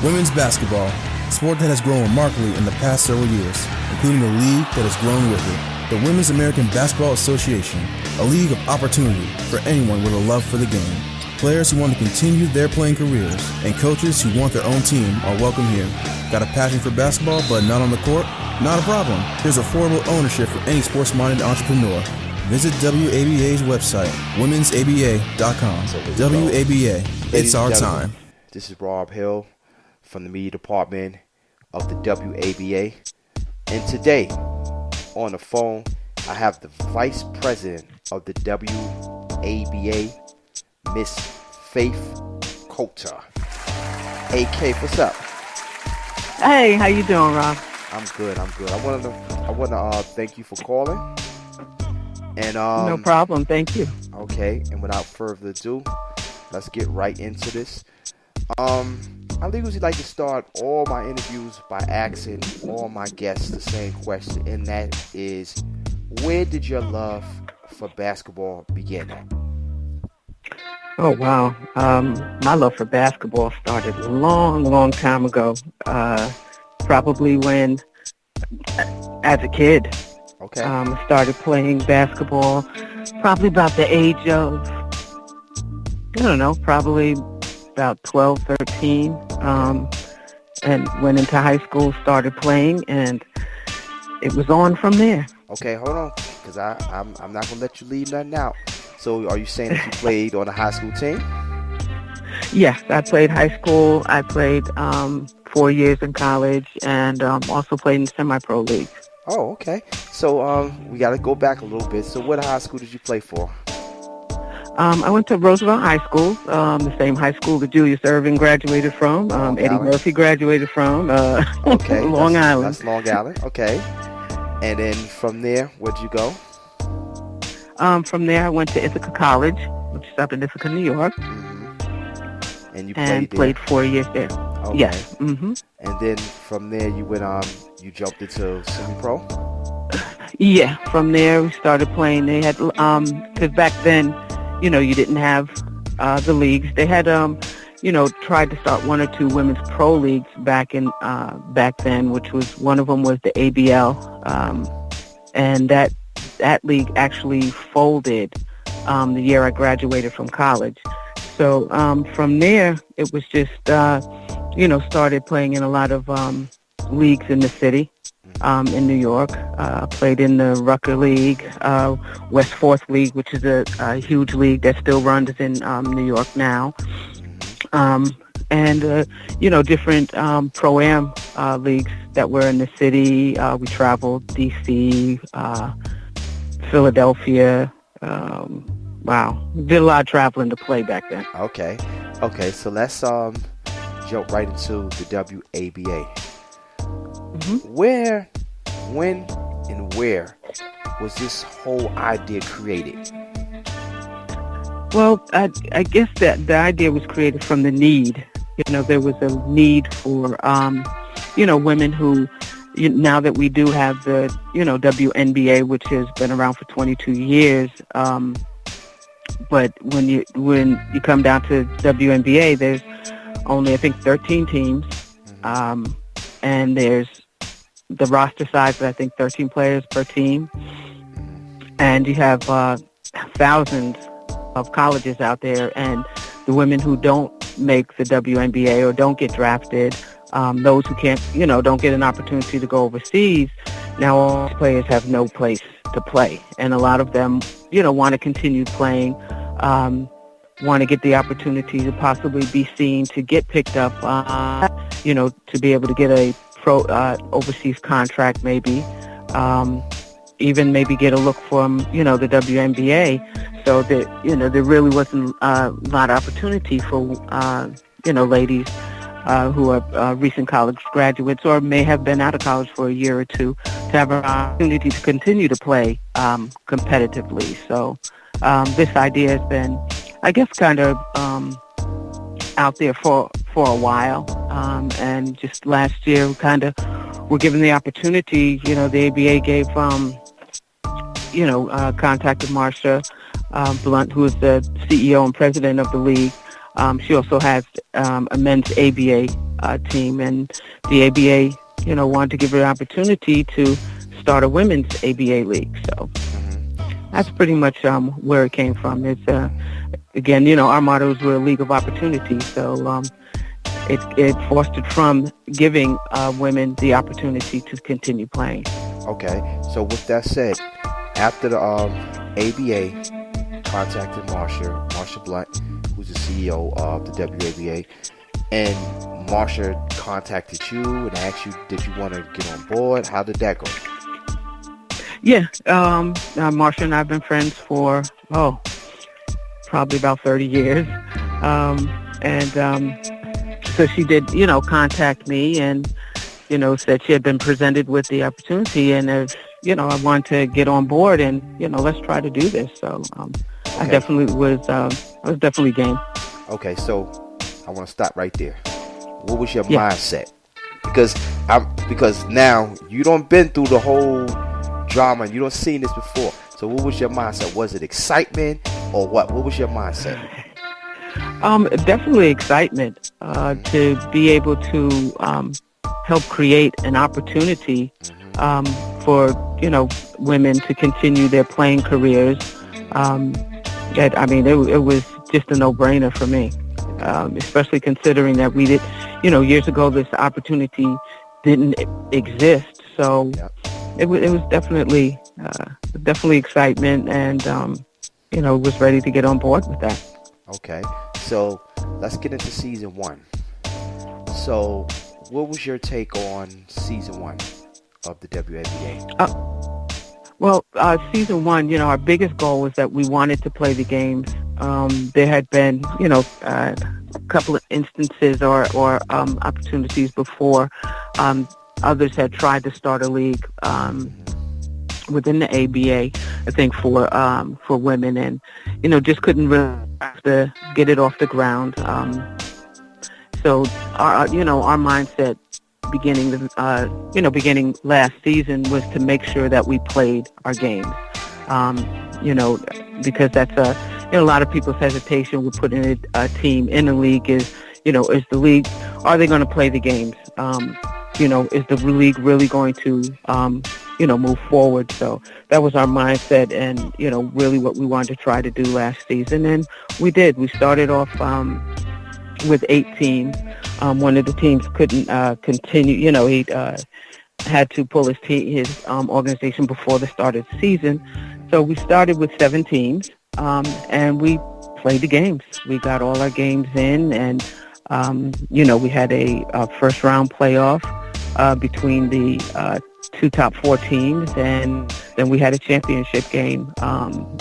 Women's basketball, a sport that has grown remarkably in the past several years, including a league that has grown with it. The Women's American Basketball Association, a league of opportunity for anyone with a love for the game. Players who want to continue their playing careers and coaches who want their own team are welcome here. Got a passion for basketball but not on the court? Not a problem. There's affordable ownership for any sports-minded entrepreneur. Visit WABA's website, womensaba.com. WABA, it's our time. This is Rob Hill from the media department of the WABA. And today, on the phone, I have the vice president of the WABA, Miss Faith Colter. AK, what's up? Hey, how you doing, Rob? I'm good. I want to thank you for calling. And no problem. Thank you. Okay, and without further ado, let's get right into this. I usually like to start all my interviews by asking all my guests the same question, and that is, where did your love for basketball begin? Oh, wow. My love for basketball started a long time ago. Probably when, as a kid, okay, I started playing basketball probably about the age of, probably about 12, 13, and went into high school, started playing, and it was on from there. Okay, hold on, because I'm not going to let you leave nothing out. So are you saying that you played on a high school team? Yes, I played high school. I played 4 years in college, and also played in semi-pro leagues. Oh, okay. So we got to go back a little bit. So what high school did you play for? I went to Roosevelt High School, the same high school that Julius Erving graduated from, Eddie Murphy graduated from, okay, Long Island. That's Long Island, okay. And then from there, where'd you go? From there, I went to Ithaca College, which is up in Ithaca, New York. Mm-hmm. And you played 4 years there. Okay. Yes. Mm-hmm. And then from there, you went you jumped into semi-pro? Yeah, from there we started playing. They had, because back then, you didn't have the leagues. They had, tried to start one or two women's pro leagues back then, which was, one of them was the ABL, and that league actually folded the year I graduated from college. So from there, it was just, started playing in a lot of leagues in the city. In New York, played in the Rucker League, West 4th League, which is a huge league that still runs in New York now, and different Pro-Am leagues that were in the city. We traveled D.C., Philadelphia. Wow, did a lot of traveling to play back then. Okay, so let's jump right into the WABA. Mm-hmm. Where, when, and where was this whole idea created? Well, I guess that the idea was created from the need. There was a need for, women who, now that we do have the, Wnba, which has been around for 22 years, but when you come down to WNBA, there's only, I think, 13 teams, and there's the roster size, I think 13 players per team. And you have thousands of colleges out there, and the women who don't make the WNBA or don't get drafted, those who can't, don't get an opportunity to go overseas, now all players have no place to play. And a lot of them, want to continue playing, want to get the opportunity to possibly be seen, to get picked up, to be able to get a pro overseas contract, maybe even maybe get a look from the WNBA. So that there really wasn't a lot of opportunity for ladies who are recent college graduates or may have been out of college for a year or two to have an opportunity to continue to play competitively. So this idea has been, I guess, kind of out there for a while, and just last year kind of were given the opportunity. The ABA gave contacted Marsha Blunt, who is the CEO and president of the league. She also has a men's ABA team, and the ABA, wanted to give her an opportunity to start a women's ABA league. So that's pretty much where it came from. It's again, our motto is we're a league of opportunity. So it fostered from giving women the opportunity to continue playing. Okay, so with that said, after the ABA contacted Marsha Blunt, who's the CEO of the WABA, and Marsha contacted you and asked you, did you want to get on board? How did that go? Yeah, Marsha and I have been friends for, probably about 30 years. So she did, contact me and, said she had been presented with the opportunity, and if, I wanted to get on board and, let's try to do this. So I definitely was definitely game. Okay, so I want to stop right there. What was your mindset? Because now you don't been through the whole drama, you don't seen this before. So what was your mindset? Was it excitement or what? What was your mindset? Definitely excitement to be able to help create an opportunity for women to continue their playing careers. It was just a no-brainer for me, especially considering that we did, years ago this opportunity didn't exist. So it was definitely excitement, and was ready to get on board with that. Okay, so let's get into season 1. So what was your take on season 1 of the WNBA? Season 1, our biggest goal was that we wanted to play the games. There had been, a couple of instances or opportunities before. Others had tried to start a league within the ABA, I think, for women, and just couldn't really get it off the ground. So our mindset beginning last season was to make sure that we played our games. Because that's a lot of people's hesitation with putting a team in a league is the league, are they going to play the games? Is the league really going to, move forward? So that was our mindset, and, really what we wanted to try to do last season. And we did. We started off with 8 teams. One of the teams couldn't continue. He had to pull his organization before the start of the season. So we started with 7 teams, and we played the games. We got all our games in, and, we had a first-round playoff between the 2 top 4 teams, and then we had a championship game,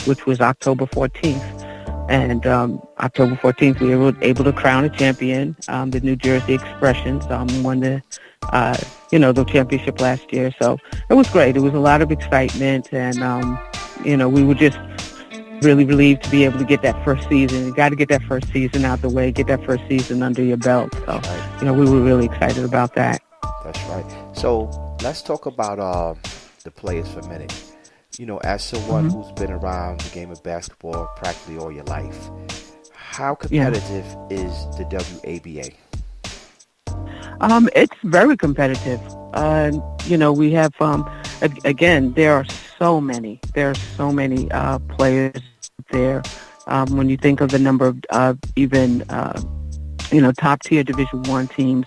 which was October 14th. And October 14th, we were able to crown a champion. The New Jersey Expressions won the championship last year. So it was great. It was a lot of excitement, and we were just really relieved to be able to get that first season. You got to get that first season out the way, get that first season under your belt. So, we were really excited about that. That's right. So let's talk about the players for a minute. As someone who's been around the game of basketball practically all your life, how competitive is the WABA? It's very competitive. We have, again, there are so many players there. When you think of the number of even, top-tier Division I teams,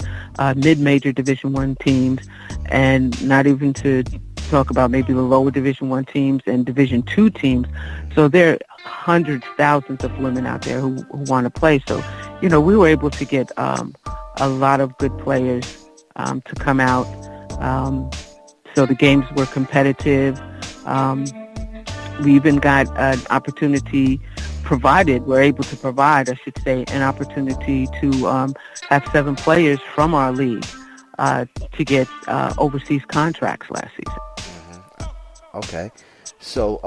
mid-major Division I teams, and not even to talk about maybe the lower Division I teams and Division II teams. So there are hundreds, thousands of women out there who want to play. So, we were able to get a lot of good players to come out. So the games were competitive. We even got an opportunity we're able to provide, I should say, an opportunity to have 7 players from our league to get overseas contracts last season. Okay, so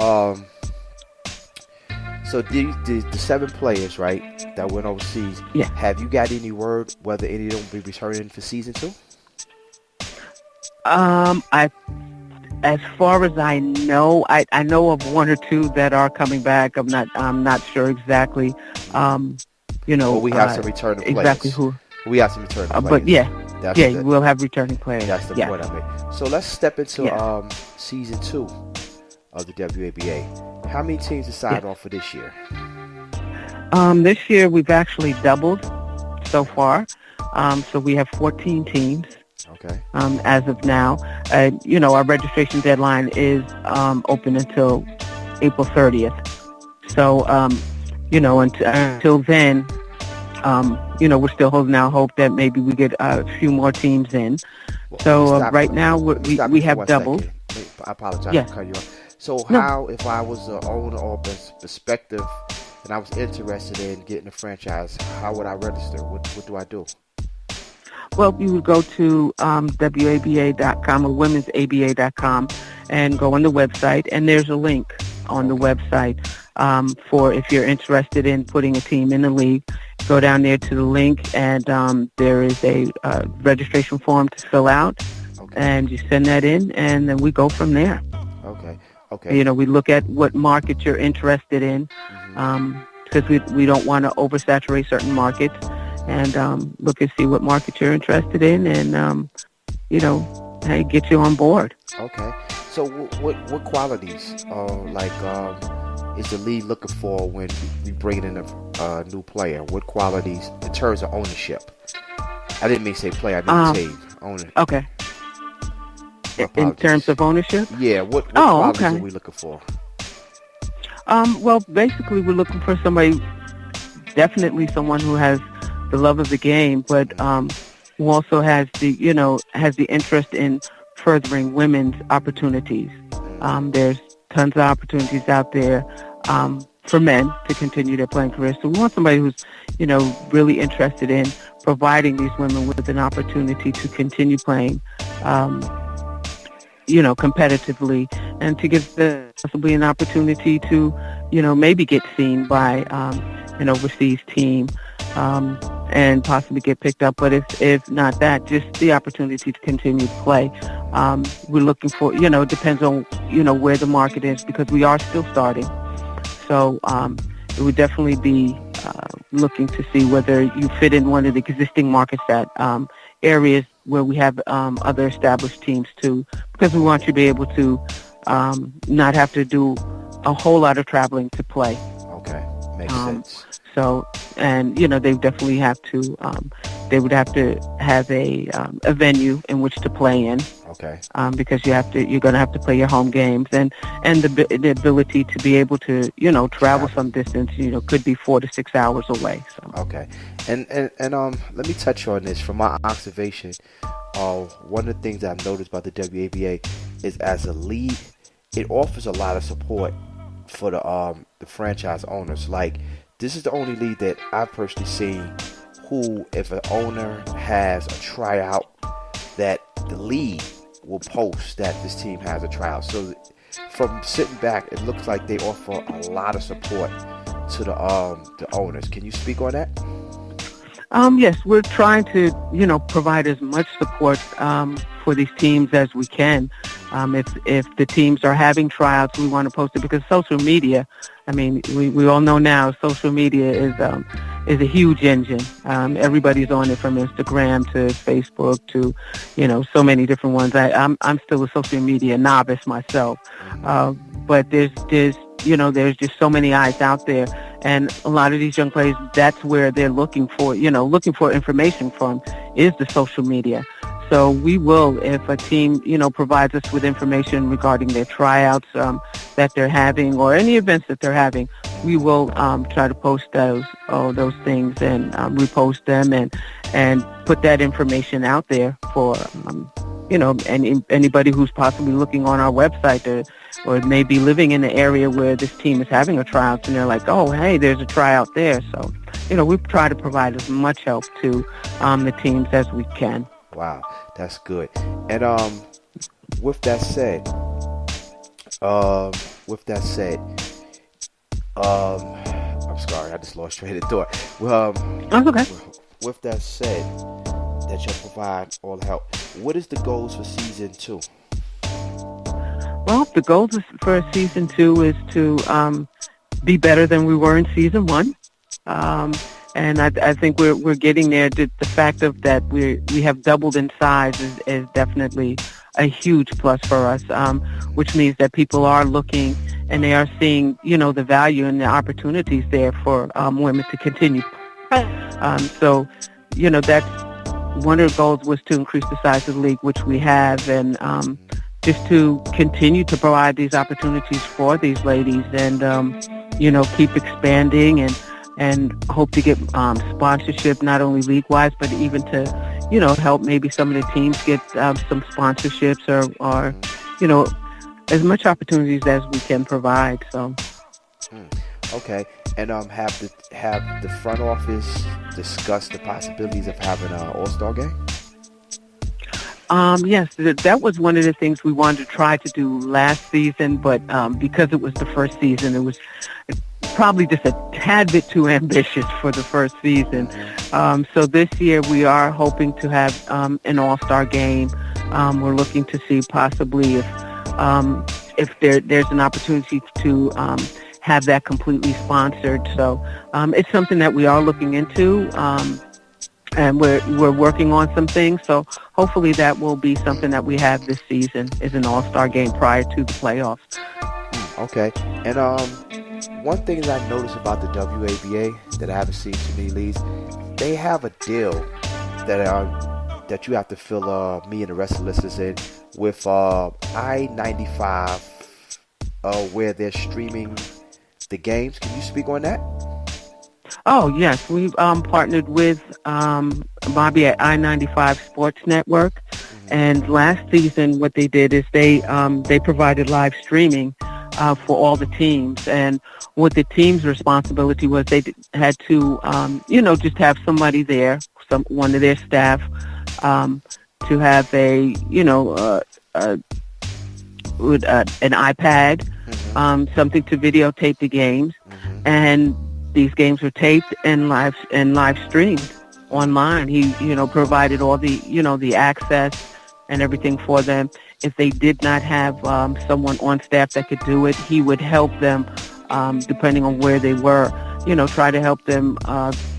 the 7 players, right, that went overseas. Yeah. Have you got any word whether any of them will be returning for season 2? As far as I know, I know of 1 or 2 that are coming back. I'm not sure exactly. Well, we have some returning players. Exactly who. We have some returning players. But we'll have returning players. That's the point I made. So let's step into season 2 of the WABA. How many teams decided on for this year? This year we've actually doubled so far. So we have 14 teams. Okay. As of now. Our registration deadline is open until April 30th. So, until then, we're still holding out hope that maybe we get a few more teams in. So right now we have doubled. I apologize for cutting you off. So how, if I was an owner or perspective and I was interested in getting a franchise, how would I register? What do I do? Well, you would go to WABA.com or Women'sABA.com and go on the website, and there's a link on the website for if you're interested in putting a team in the league. Go down there to the link, and there is a registration form to fill out, and you send that in, and then we go from there. Okay. We look at what market you're interested in, because we don't want to oversaturate certain markets, and look and see what market you're interested in, and get you on board. Okay. So what qualities is the league looking for when we bring in a new player? What qualities in terms of ownership? I didn't mean say player, I mean team owner. Okay. In terms of ownership? Yeah. What qualities are we looking for? Well, basically, we're looking for definitely someone who has the love of the game, but who also has the interest in furthering women's opportunities. There's tons of opportunities out there for men to continue their playing careers. So we want somebody who's, really interested in providing these women with an opportunity to continue playing, competitively, and to give them possibly an opportunity to, maybe get seen by an overseas team, and possibly get picked up. But if not that, just the opportunity to continue to play. We're looking for, it depends on, where the market is, because we are still starting. So it would definitely be looking to see whether you fit in one of the existing markets, that areas where we have other established teams too, because we want you to be able to not have to do a whole lot of traveling to play. Okay, makes sense. So, and they definitely have to. They would have to have a venue in which to play in. Okay. Because you're going to have to play your home games, and the ability to be able to travel some distance. Could be 4 to 6 hours away. So. Okay. And let me touch on this from my observation. One of the things that I've noticed about the WABA is, as a league, it offers a lot of support for the franchise owners. Like, this is the only league that I've personally seen who, if an owner has a tryout, that the league will post that this team has a tryout. So from sitting back, it looks like they offer a lot of support to the owners. Can you speak on that? Yes, we're trying to, provide as much support for these teams as we can. If the teams are having tryouts, we want to post it, because social media, we all know now social media is a huge engine. Everybody's on it, from Instagram to Facebook to, so many different ones. I'm still a social media novice myself, but there's just so many eyes out there, and a lot of these young players, that's where they're looking for information from, is the social media. So we will, if a team, provides us with information regarding their tryouts that they're having, or any events that they're having, we will try to post those things and repost them and put that information out there for, anybody who's possibly looking on our website or maybe living in the area where this team is having a tryout, and they're like, oh, hey, there's a tryout there. So, we try to provide as much help to the teams as we can. Wow, that's good. And with that said, I'm sorry, I just lost train of thought. That's okay. With that said, that you'll provide all the help, what is the goals for season 2? Well, the goals for season 2 is to be better than we were in season 1. And I think we're getting there. The fact of that we have doubled in size is definitely a huge plus for us, which means that people are looking and they are seeing, the value and the opportunities there for women to continue. So, that's one of the goals was to increase the size of the league, which we have, and just to continue to provide these opportunities for these ladies and, keep expanding and hope to get sponsorship, not only league-wise, but even to, help maybe some of the teams get some sponsorships or, as much opportunities as we can provide. So. Okay. And have the front office discussed the possibilities of having an All-Star game? Yes, that was one of the things we wanted to try to do last season, but because it was the first season, it was probably just a tad bit too ambitious for the first season. So this year we are hoping to have an all-star game. We're looking to see possibly if there's an opportunity to have that completely sponsored. So it's something that we are looking into. And we're working on some things, so hopefully that will be something that we have this season is an all-star game prior to the playoffs. Okay, and one thing that I noticed about the WABA that I haven't seen too many leagues, they have a deal that you have to fill me and the rest of the listeners in with I-95, where they're streaming the games. Can you speak on that? Oh, yes. We've partnered with Bobby at I-95 Sports Network. And last season, what they did is they provided live streaming for all the teams. And what the team's responsibility was, they had to, just have somebody there, one of their staff, to have an iPad, something to videotape the games. And these games were taped and live streamed online. He, provided all the, the access and everything for them. If they did not have someone on staff that could do it, he would help them, depending on where they were, try to help them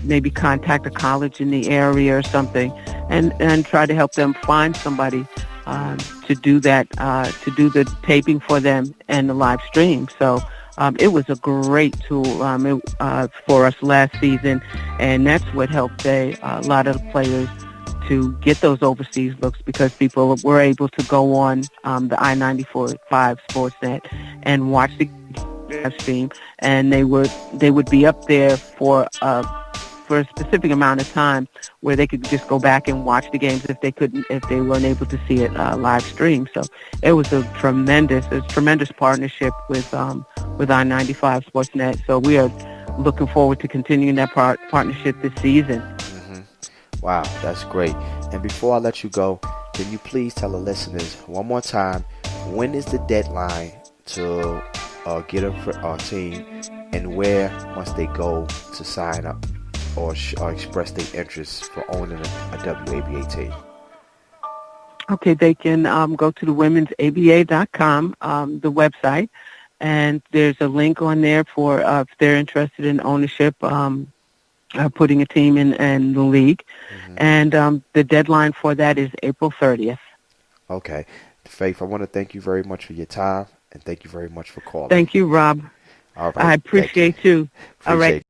maybe contact a college in the area or something and try to help them find somebody to do that, to do the taping for them and the live stream. So it was a great tool for us last season, and that's what helped a lot of the players to get those overseas looks, because people were able to go on the I-95 Sportsnet and watch the stream, and they would be up there for a specific amount of time where they could just go back and watch the games if they weren't able to see it live stream. So it was a tremendous partnership with I-95 Sportsnet. So we are looking forward to continuing that partnership this season. Wow, that's great. And before I let you go, can you please tell the listeners one more time, when is the deadline to get a team, and where must they go to sign up or express their interest for owning a WABA team? Okay, they can go to the womensaba.com, the website, and there's a link on there for if they're interested in ownership, putting a team in the league. And the deadline for that is April 30th. Okay. Faith, I want to thank you very much for your time, and thank you very much for calling. Thank you, Rob. All right. I appreciate you. All right.